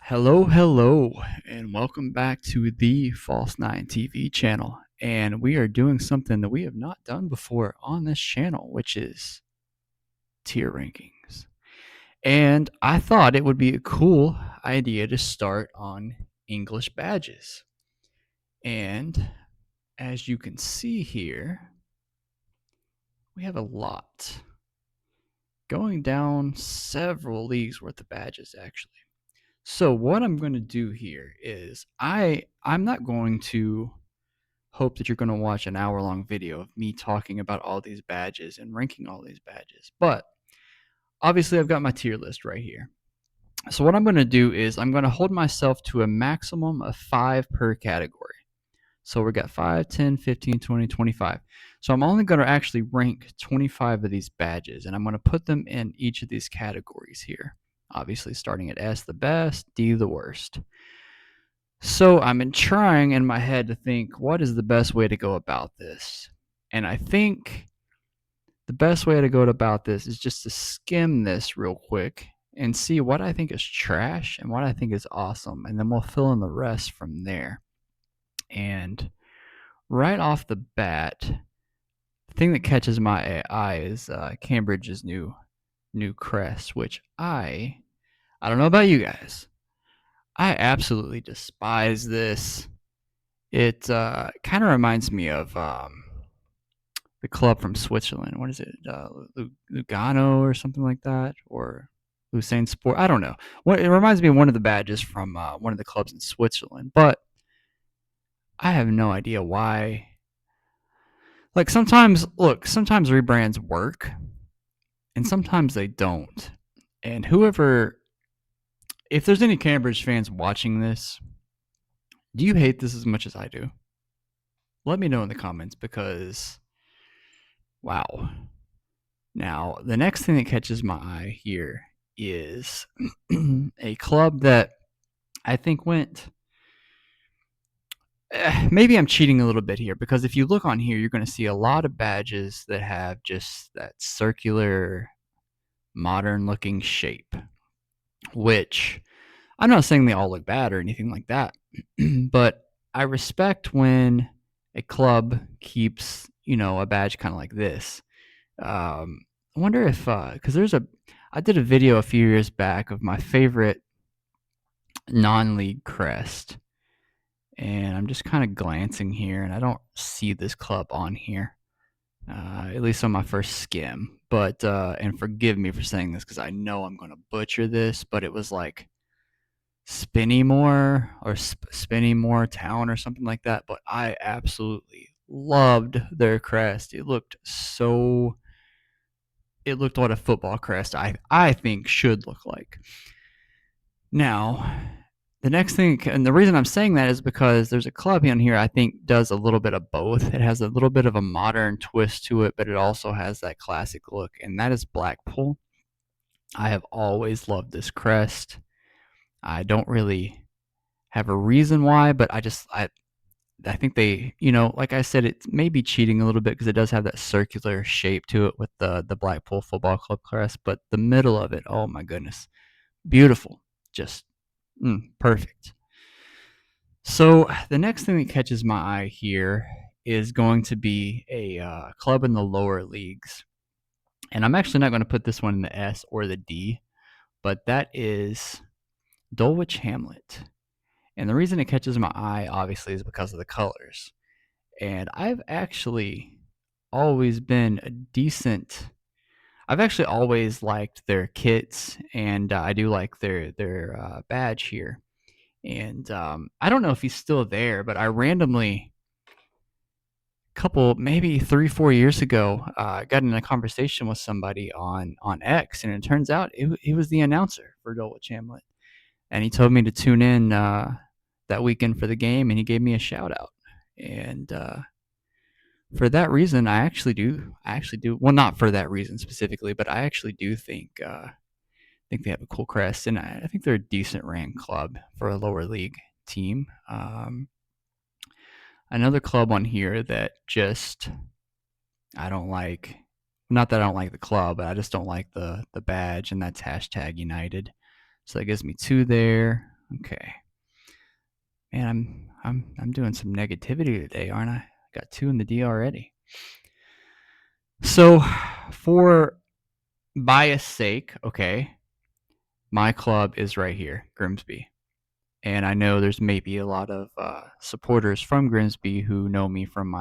Hello, and welcome back to the False Nine TV channel. And we are doing something that we have not done before on this channel, which is tier rankings. And I thought it would be a cool idea to start on English badges. And as you can see here, we have a lot going down several leagues worth of badges, actually. So what I'm going to do here is I'm not going to hope that you're going to watch an hour-long video of me talking about all these badges and ranking all these badges. But obviously I've got my tier list right here. So what I'm going to do is I'm going to hold myself to a maximum of 5 per category. So we got 5, 10, 15, 20, 25. So I'm only going to actually rank 25 of these badges, and I'm going to put them in each of these categories here. Obviously starting at S, the best, D, the worst. So I'm trying in my head to think, what is the best way to go about this? And I think the best way to go about this is just to skim this real quick and see what I think is trash and what I think is awesome. And then we'll fill in the rest from there. And right off the bat, the thing that catches my eye is Cambridge's new Crest, which I don't know about you guys. I absolutely despise this. It kind of reminds me of the club from Switzerland. What is it? Lugano or something like that, or Lucerne Sport. I don't know. It reminds me of one of the badges from one of the clubs in Switzerland, but I have no idea why. Like sometimes rebrands work, and sometimes they don't. And if there's any Cambridge fans watching this, do you hate this as much as I do? Let me know in the comments because, wow. Now, the next thing that catches my eye here is a club that I think went. Maybe I'm cheating a little bit here because if you look on here, you're going to see a lot of badges that have just that circular, modern looking shape, which I'm not saying they all look bad or anything like that, but I respect when a club keeps, a badge kind of like this. I wonder if, because I did a video a few years back of my favorite non-league crest, and I'm just kind of glancing here, and I don't see this club on here, at least on my first skim. But and forgive me for saying this because I know I'm going to butcher this, but it was like Spinnymore or Spinnymore Town or something like that. But I absolutely loved their crest. It looked what a football crest I think should look like. Now, the next thing, and the reason I'm saying that is because there's a club in here I think does a little bit of both. It has a little bit of a modern twist to it, but it also has that classic look, and that is Blackpool. I have always loved this crest. I don't really have a reason why, but I think they, like I said, it may be cheating a little bit because it does have that circular shape to it with the Blackpool Football Club crest, but the middle of it, oh my goodness, beautiful, just perfect. So the next thing that catches my eye here is going to be a club in the lower leagues, and I'm actually not going to put this one in the S or the D, but that is Dulwich Hamlet. And the reason it catches my eye, obviously, is because of the colors. And I've actually always been a decent. I've actually always liked their kits, and I do like their badge here. And I don't know if he's still there, but I randomly, maybe 3-4 years ago, got in a conversation with somebody on X, and it turns out he was the announcer for Dulwich Hamlet, and he told me to tune in that weekend for the game, and he gave me a shout out. And for that reason, I actually do. Well, not for that reason specifically, but I actually do think they have a cool crest, and I think they're a decent ran club for a lower league team. Another club on here that just I don't like. Not that I don't like the club, but I just don't like the badge, and that's #United. So that gives me 2 there. Okay. Man, I'm doing some negativity today, aren't I? Got 2 in the D already. So, for bias sake, okay, my club is right here, Grimsby. And I know there's maybe a lot of supporters from Grimsby who know me from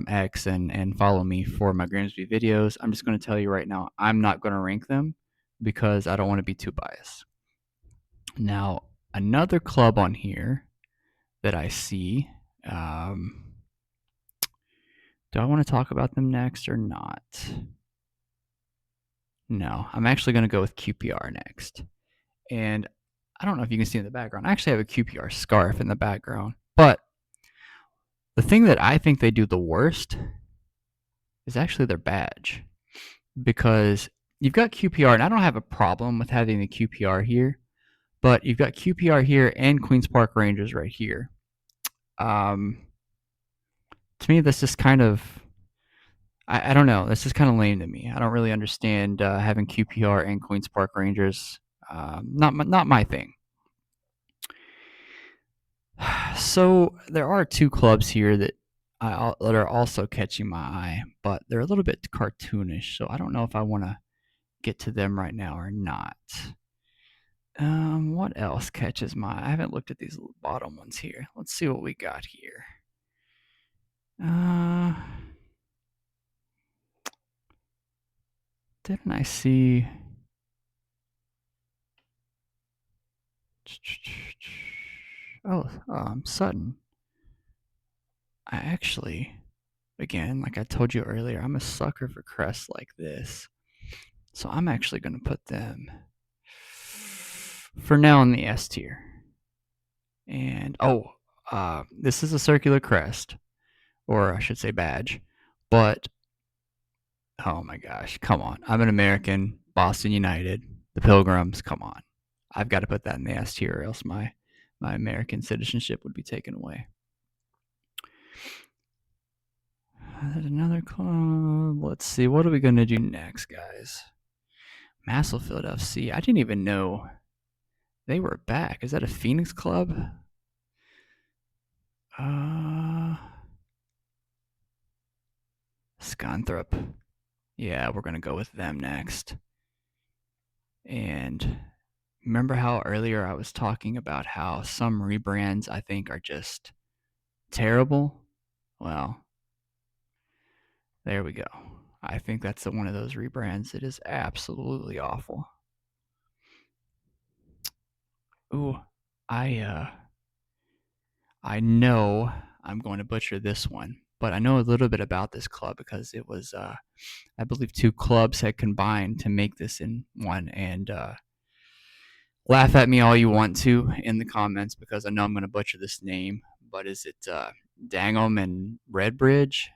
X and follow me for my Grimsby videos. I'm just going to tell you right now, I'm not going to rank them because I don't want to be too biased. Now, another club on here that I see, do I want to talk about them next or not? No, I'm actually going to go with QPR next. And I don't know if you can see in the background. I actually have a QPR scarf in the background. But the thing that I think they do the worst is actually their badge. Because you've got QPR, and I don't have a problem with having the QPR here, but you've got QPR here and Queens Park Rangers right here. Um, to me, this is kind of, I don't know, this is kind of lame to me. I don't really understand having QPR and Queens Park Rangers. Not my thing. So there are 2 clubs here that that are also catching my eye, but they're a little bit cartoonish, so I don't know if I want to get to them right now or not. What else catches my eye? I haven't looked at these bottom ones here. Let's see what we got here. Didn't I see? Oh, Sutton. I actually, again, like I told you earlier, I'm a sucker for Crest like this. So I'm actually going to put them for now in the S tier. And this is a circular crest, or I should say badge. But oh my gosh, come on! I'm an American. Boston United, the Pilgrims. Come on, I've got to put that in the S tier, or else my American citizenship would be taken away. There's another club. Let's see. What are we going to do next, guys? Massillfield FC. I didn't even know they were back. Is that a Phoenix club? Scunthorpe. Yeah, we're going to go with them next. And remember how earlier I was talking about how some rebrands I think are just terrible? Well, there we go. I think that's one of those rebrands that is absolutely awful. Ooh, I know I'm going to butcher this one, but I know a little bit about this club because it was I believe 2 clubs had combined to make this in one. And laugh at me all you want to in the comments because I know I'm going to butcher this name. But is it Dangham and Redbridge?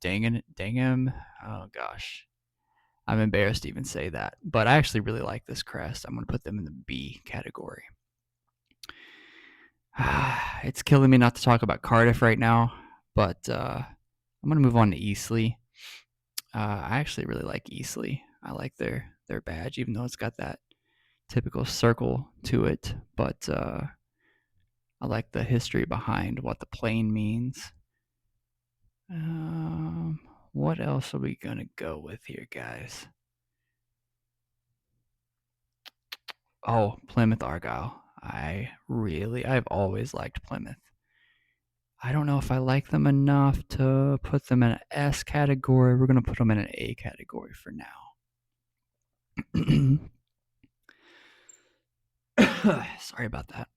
Dangham? Oh gosh, I'm embarrassed to even say that. But I actually really like this crest. I'm going to put them in the B category. It's killing me not to talk about Cardiff right now, but I'm going to move on to Eastleigh. I actually really like Eastleigh. I like their badge, even though it's got that typical circle to it. But I like the history behind what the plane means. What else are we gonna go with here, guys? Oh, Plymouth Argyle. I've always liked Plymouth. I don't know if I like them enough to put them in an S category. We're gonna put them in an A category for now. Sorry about that.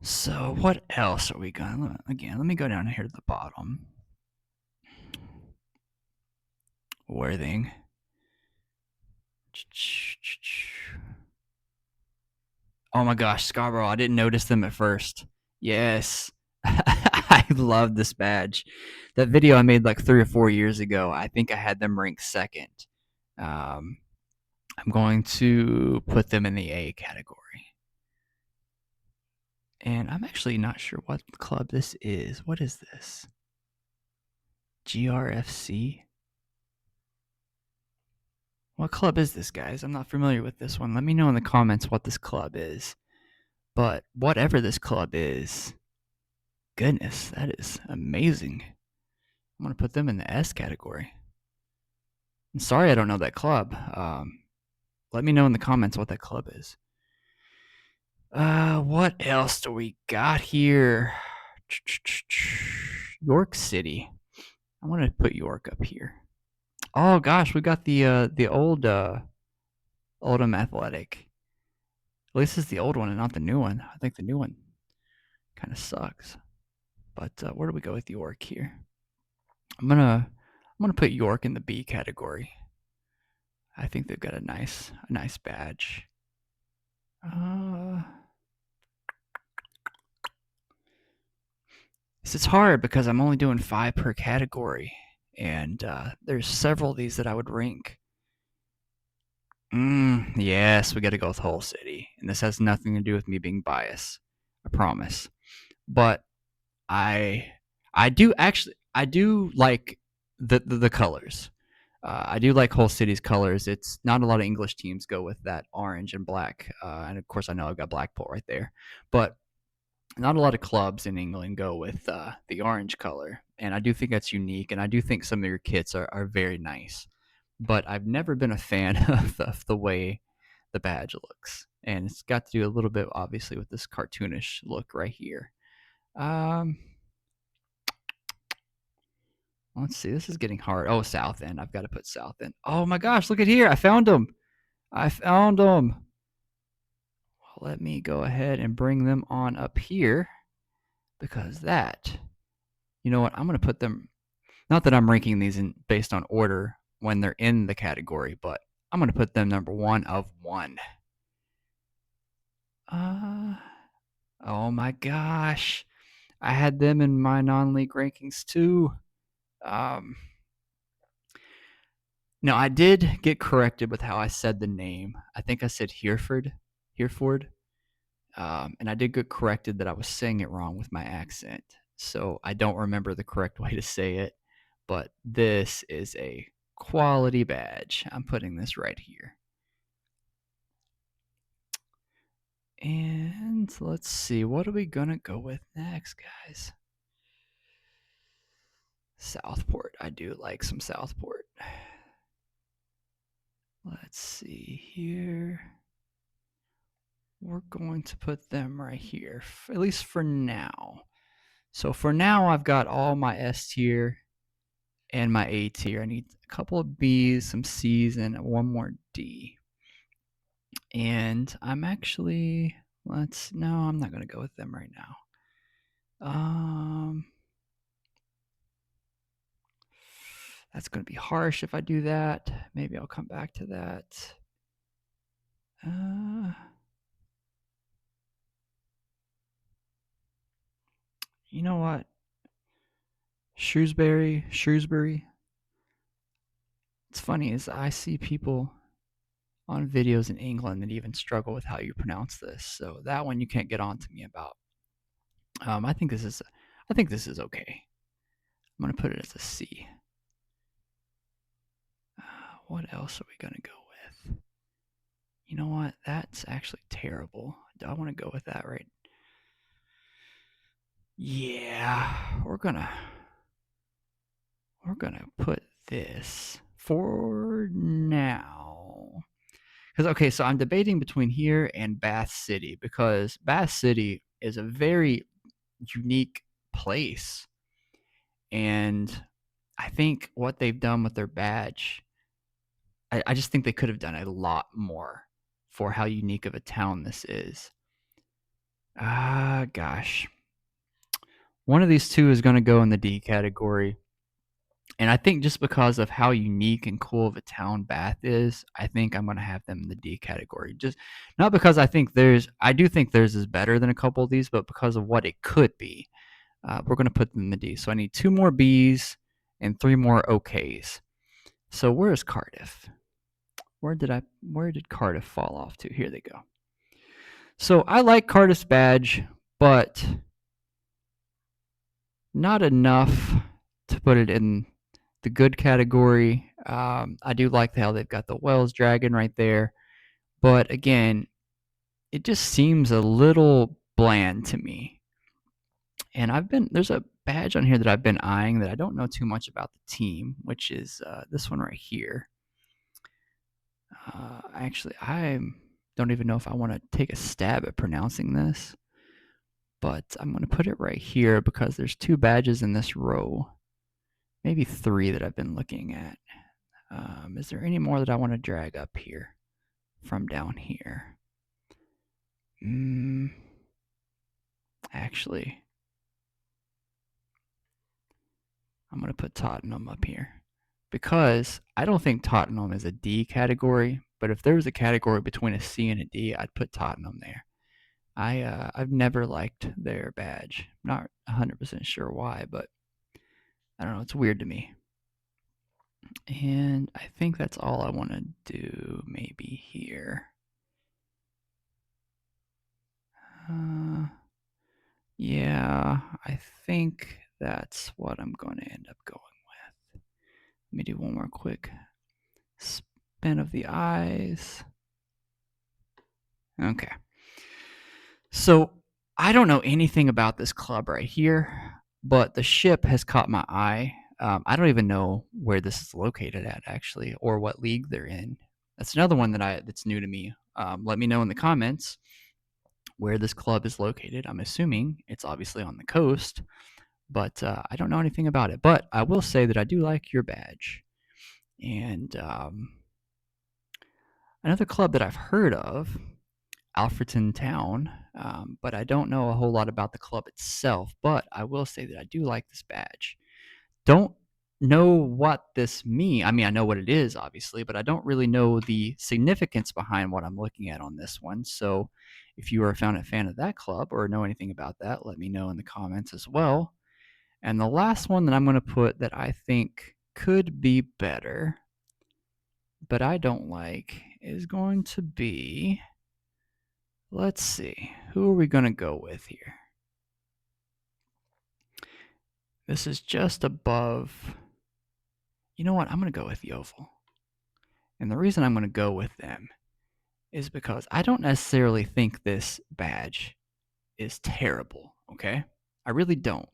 So what else are we gonna again? Let me go down here to the bottom. Worthing. Oh my gosh, Scarborough. I didn't notice them at first. Yes. I love this badge. That video I made like 3 or 4 years ago, I think I had them ranked second. I'm going to put them in the A category. And I'm actually not sure what club this is. What is this? GRFC? What club is this, guys? I'm not familiar with this one. Let me know in the comments what this club is. But whatever this club is, goodness, that is amazing. I'm going to put them in the S category. I'm sorry I don't know that club. Let me know in the comments what that club is. What else do we got here? York City. I want to put York up here. Oh gosh, we got the old Oldham Athletic. At least it's the old one and not the new one. I think the new one kind of sucks. But where do we go with York here? I'm gonna put York in the B category. I think they've got a nice badge. It's hard because I'm only doing 5 per category, and there's several of these that I would rank. Yes, we got to go with Hull City, and this has nothing to do with me being biased. I promise. But I do like the colors. I do like Hull City's colors. It's not a lot of English teams go with that orange and black, and of course I know I've got Blackpool right there, but not a lot of clubs in England go with the orange color, and I do think that's unique, and I do think some of your kits are very nice. But I've never been a fan of the way the badge looks, and it's got to do a little bit, obviously, with this cartoonish look right here. Let's see. This is getting hard. Oh, South End. I've got to put South End. Oh my gosh, look at here. I found them. Well, let me go ahead and bring them on up here because that, you know what? I'm going to put them, not that I'm ranking these in based on order when they're in the category, but I'm going to put them number 1 of 1. Oh my gosh. I had them in my non-league rankings too. No, I did get corrected with how I said the name. I think I said Hereford, and I did get corrected that I was saying it wrong with my accent. So I don't remember the correct way to say it, but this is a quality badge. I'm putting this right here. And let's see, what are we gonna go with next, guys? Southport. I do like some Southport. Let's see here. We're going to put them right here, at least for now. So for now, I've got all my S tier and my A tier. I need a couple of B's, some C's, and one more D. And I'm actually, no, I'm not going to go with them right now. That's going to be harsh if I do that. Maybe I'll come back to that. You know what? Shrewsbury. It's funny is I see people on videos in England that even struggle with how you pronounce this. So that one you can't get on to me about. I think this is okay. I'm gonna put it as a C. What else are we gonna go with? You know what? That's actually terrible. Do I want to go with that right? Yeah, we're gonna put this for now. Because okay, so I'm debating between here and Bath City because Bath City is a very unique place, and I think what they've done with their badge, I just think they could have done a lot more for how unique of a town this is. Gosh. One of these two is going to go in the D category. And I think just because of how unique and cool of a town Bath is, I think I'm going to have them in the D category. Just not because I do think theirs is better than a couple of these, but because of what it could be. We're going to put them in the D. So I need 2 more Bs and 3 more OKs. So where is Cardiff? Where did Cardiff fall off to? Here they go. So I like Cardiff's badge, but not enough to put it in the good category. I do like how they've got the Wells Dragon right there, but again, it just seems a little bland to me. And there's a badge on here that I've been eyeing that I don't know too much about the team, which is this one right here. Actually, I don't even know if I want to take a stab at pronouncing this, but I'm going to put it right here because there's 2 badges in this row, maybe 3 that I've been looking at. Is there any more that I want to drag up here from down here? Actually, I'm going to put Tottenham up here because I don't think Tottenham is a D category, but if there was a category between a C and a D, I'd put Tottenham there. I've never liked their badge. Not 100% sure why, but I don't know. It's weird to me. And I think that's all I want to do maybe here. Yeah, I think that's what I'm going to end up going with. Let me do one more quick spin of the eyes. Okay. So I don't know anything about this club right here, but the ship has caught my eye. I don't even know where this is located at actually, or what league they're in. That's another one that's new to me. Let me know in the comments where this club is located. I'm assuming it's obviously on the coast, but I don't know anything about it. But I will say that I do like your badge. And another club that I've heard of, Alfreton Town, but I don't know a whole lot about the club itself. But I will say that I do like this badge. Don't know what this means. I mean, I know what it is, obviously, but I don't really know the significance behind what I'm looking at on this one. So if you are a fan of that club or know anything about that, let me know in the comments as well. And the last one that I'm going to put that I think could be better, but I don't like, is going to be, let's see, who are we going to go with here? This is just above, you know what, I'm going to go with Yeovil. And the reason I'm going to go with them is because I don't necessarily think this badge is terrible, okay? I really don't.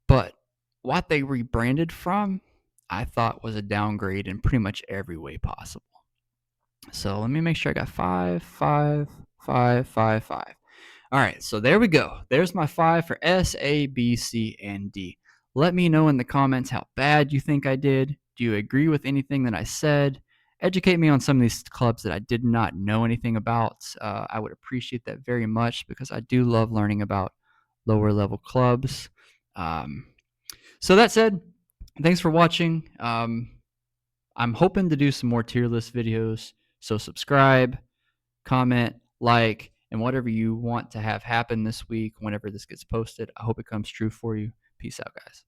But what they rebranded from, I thought was a downgrade in pretty much every way possible. So let me make sure I got 5, 5, 5, 5, 5. All right, so there we go. There's my 5 for S, A, B, C, and D. Let me know in the comments how bad you think I did. Do you agree with anything that I said? Educate me on some of these clubs that I did not know anything about. I would appreciate that very much because I do love learning about lower level clubs. So that said, thanks for watching. I'm hoping to do some more tier list videos. So subscribe, comment, like, and whatever you want to have happen this week, whenever this gets posted. I hope it comes true for you. Peace out, guys.